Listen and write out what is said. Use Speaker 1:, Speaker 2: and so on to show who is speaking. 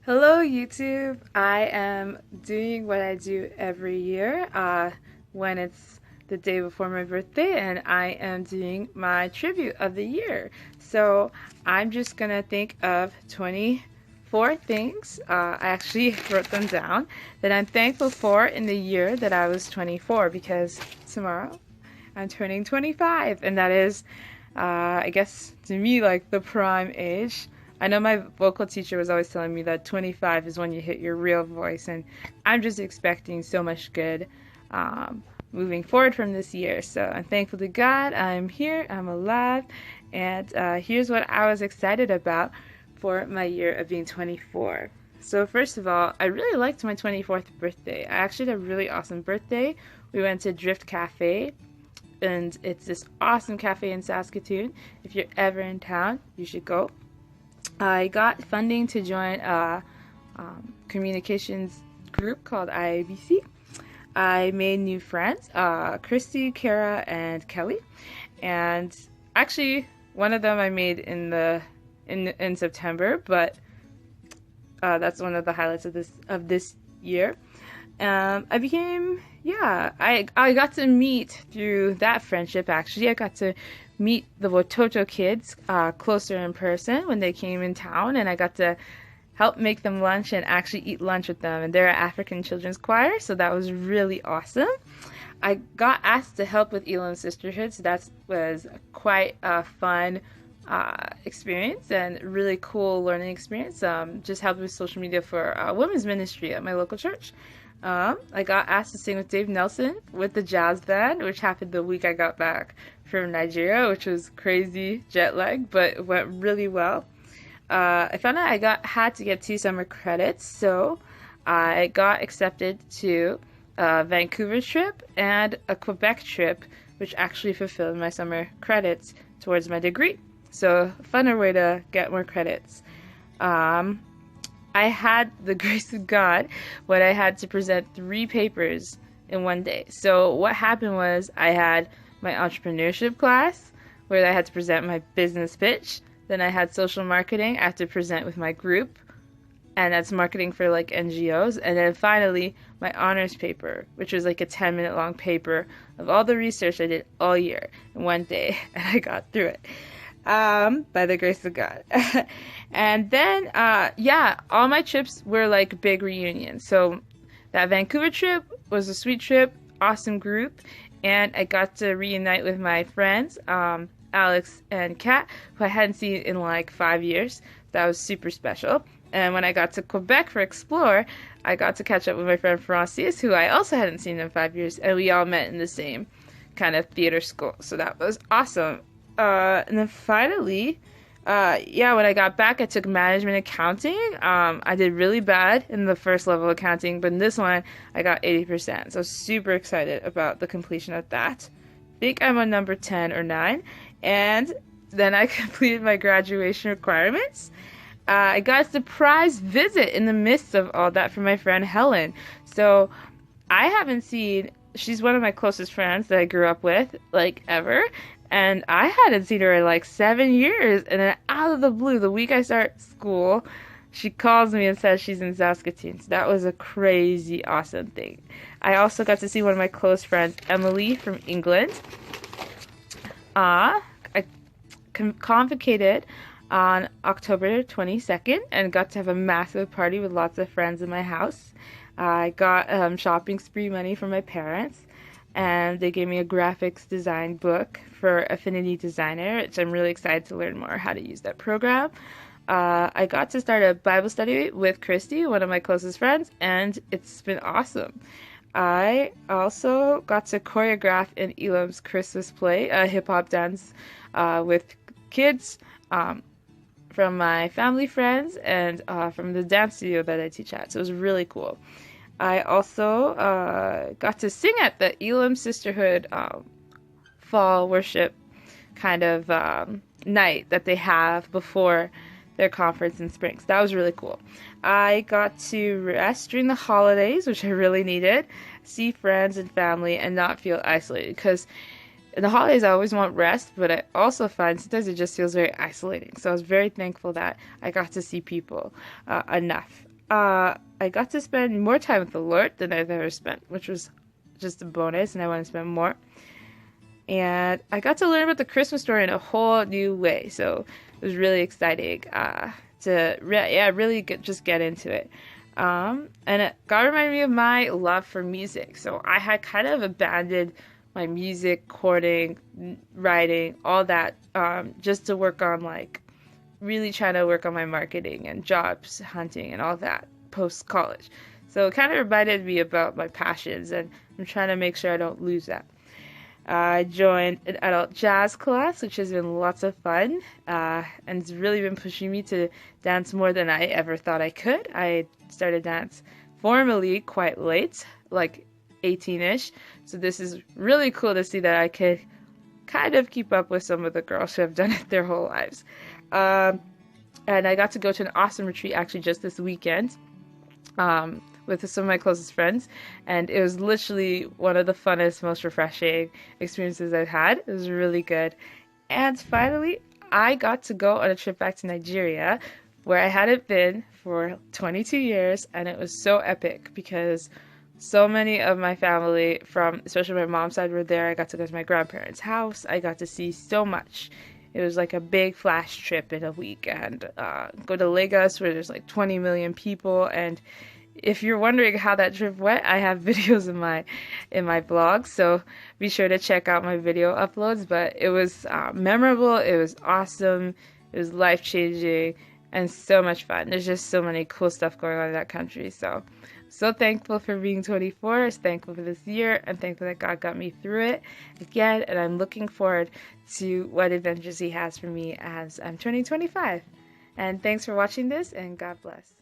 Speaker 1: Hello, YouTube. I am doing what I do every year when it's the day before my birthday, and I am doing my tribute of the year. So I'm just gonna think of 24 things. I actually wrote them down that I'm thankful for in the year that I was 24 because tomorrow I'm turning 25, and that is, I guess, to me, like the prime age. I know my vocal teacher was always telling me that 25 is when you hit your real voice, and I'm just expecting so much good um, moving forward from this year. So I'm thankful to God. I'm here, I'm alive, and here's what I was excited about for my year of being 24. So, first of all, I really liked my 24th birthday. I actually had a really awesome birthday. We went to Drift Cafe, and it's this awesome cafe in Saskatoon. If you're ever in town, you should go. I got funding to join a communications group called IABC. I made new friends, Christy, Kara, and Kelly, and actually one of them I made in September, but that's one of the highlights of this year. I became, yeah, I got to meet through that friendship. Actually, I got to meet the Watoto kids closer in person when they came in town, and I got to help make them lunch and actually eat lunch with them. And they're an African children's choir, so that was really awesome. I got asked to help with Elam Sisterhood, so that was quite a fun experience and really cool learning experience. Just helped with social media for women's ministry at my local church. I got asked to sing with Dave Nelson with the jazz band, which happened the week I got back from Nigeria, which was crazy jet lag, but it went really well. I found out had to get 2 summer credits, so I got accepted to a Vancouver trip and a Quebec trip, which actually fulfilled my summer credits towards my degree. So, a funner way to get more credits. Um, I had the grace of God when I had to present 3 papers in one day. So, what happened was I had my entrepreneurship class where I had to present my business pitch. Then I had social marketing. I had to present with my group, and that's marketing for like NGOs. And then finally, my honors paper, which was like a 10-minute long paper of all the research I did all year in one day, and I got through it by the grace of God. And then, yeah, all my trips were like big reunions. So that Vancouver trip was a sweet trip, awesome group, and I got to reunite with my friends, Alex and Kat, who I hadn't seen in like 5 years. That was super special. And when I got to Quebec for Explore, I got to catch up with my friend Francis, who I also hadn't seen in 5 years, and we all met in the same kind of theater school. So that was awesome. And then finally, yeah, when I got back, I took management accounting. I did really bad in the first level accounting, but in this one, I got 80%. So super excited about the completion of that. I think I'm on number 10 or 9. And then I completed my graduation requirements. I got a surprise visit in the midst of all that from my friend Helen. So I haven't seen, she's one of my closest friends that I grew up with, like ever. And I hadn't seen her in like 7 years. And then out of the blue, the week I start school, she calls me and says she's in Saskatoon. So that was a crazy, awesome thing. I also got to see one of my close friends, Emily from England. I convocated on October 22nd and got to have a massive party with lots of friends in my house. I got shopping spree money from my parents, and they gave me a graphics design book for Affinity Designer, which I'm really excited to learn more how to use that program. I got to start a Bible study with Christy, one of my closest friends, and it's been awesome. I also got to choreograph in Elam's Christmas play, a hip hop dance with kids from my family friends and from the dance studio that I teach at. So it was really cool. I also got to sing at the Elam Sisterhood fall worship kind of night that they have before their conference in spring. So that was really cool. I got to rest during the holidays, which I really needed, see friends and family, and not feel isolated. Because in the holidays, I always want rest, but I also find sometimes it just feels very isolating. So I was very thankful that I got to see people enough. I got to spend more time with the Lord than I've ever spent, which was just a bonus, and I want to spend more. And I got to learn about the Christmas story in a whole new way, so it was really exciting yeah, really just get into it. And it got reminded me of my love for music. So I had kind of abandoned my music, recording, writing, all that, just to work on like really trying to work on my marketing and jobs hunting and all that post college. So it kind of reminded me about my passions, and I'm trying to make sure I don't lose that. I joined an adult jazz class, which has been lots of fun, and it's really been pushing me to dance more than I ever thought I could. I started dance formally quite late, like 18-ish, so this is really cool to see that I could kind of keep up with some of the girls who have done it their whole lives. Um, and I got to go to an awesome retreat actually just this weekend, with some of my closest friends, and it was literally one of the funnest, most refreshing experiences I've had. It was really good. And finally, I got to go on a trip back to Nigeria, where I hadn't been for 22 years, and it was so epic because so many of my family, from especially my mom's side, were there. I got to go to my grandparents' house. I got to see so much. It was like a big flash trip in a week, and go to Lagos where there's like 20 million people. And if you're wondering how that trip went, I have videos in my blog, so be sure to check out my video uploads. But it was memorable. It was awesome. It was life changing and so much fun. There's just so many cool stuff going on in that country. So thankful for being 24, thankful for this year, and thankful that God got me through it again. And I'm looking forward to what adventures He has for me as I'm turning 25. And thanks for watching this, and God bless.